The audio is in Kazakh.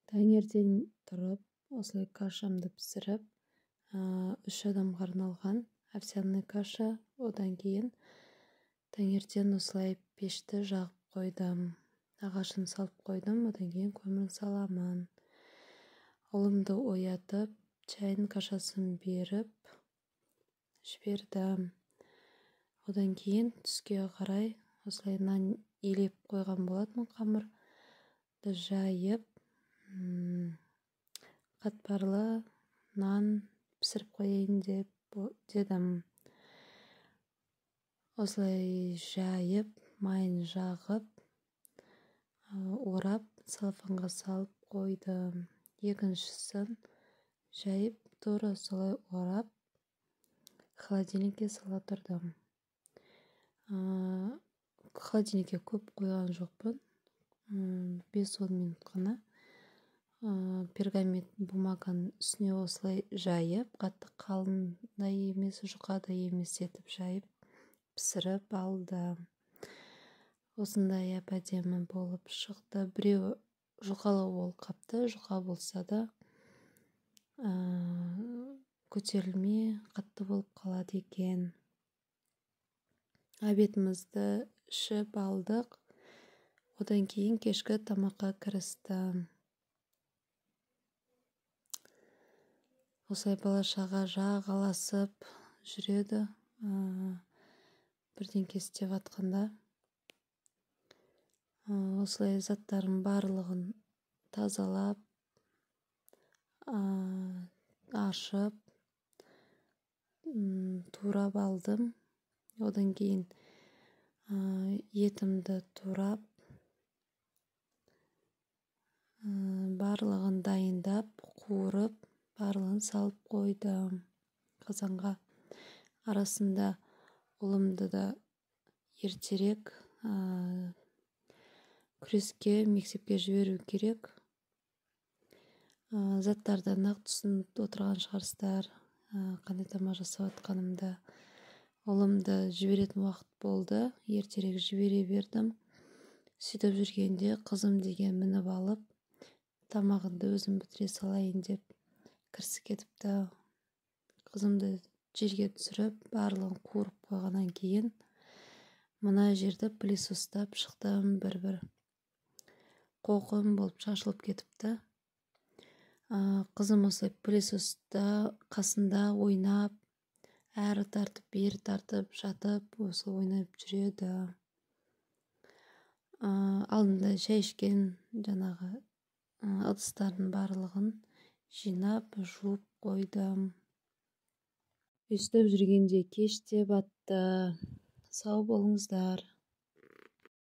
Таңертең тұрып, осылай кашамды пісіріп, 3 адамға арналған овсяный каша. Одан кейін таңертең осылай пешті жағып қойдым. Ағашын салып қойдым, одан кейін көмір саламын. Ұлымды оятып, чайын кашасын беріп жібердім. Одан кейін түске қарай осылай нан елеп қойған болатын, қамырды жайып, қатпарлы нан пісіріп қойайын дедім. Осылай жайып, майын жағып, орап, салфанға салып қойдым. Екіншісін жайып, тура солай орап, холодильникке сала тұрдым. Холодильникке көп қойған жоқпын, 5-10 минут қана. Пергамент бумаганың үстіне осылай жайып, қатты қалың да емес, жұқа да емес етіп жайып, пісіріп алдым. Осындай әдемі болып шықты. Біреу жұқалау болып қапты, жұқа болса да көтерілмей қатты болып қалады екен. Обедімізді ішіп алдық. Одан кейін кешкі тамаққа кірістім. Осылай бала-шаға жағаласып жүреді, бірдеңке істеп атқанда. Осылай заттарын барлығын тазалап, ашып, турап алдым. Одан кейін етімді турап, барлығын дайындап, қуырып, барлығын салып қойдым қазанға. Арасында ұлымды да ертерек күреске, мектепке жіберу керек. Заттарды нақ түсініп отырған шығарсыздар, қандай тамақ жасап атқанымды. Ұлымды жіберетін уақыт болды, ертерек жібере бердім. Сөйтіп жүргенде қызым деген мініп алып, тамағынды өзім бітіре салайын деп кірісі кетіпті. Қызымды жерге түсіріп, барлығын қуырып қойғаннан кейін, мына жерді пылесостап шықтым. Бір-бір қоқым болып шашылып кетіпті. Қызым осылай пылесоста қасында ойнап, әрі тартып, бері тартып, жатып, осы ойнап жүреді. Алдында шай ішкен жаңағы ыдыстардың барлығын жинап, жуып қойдым. Өстіп жүргенде кеш те батты. Сау болыңыздар.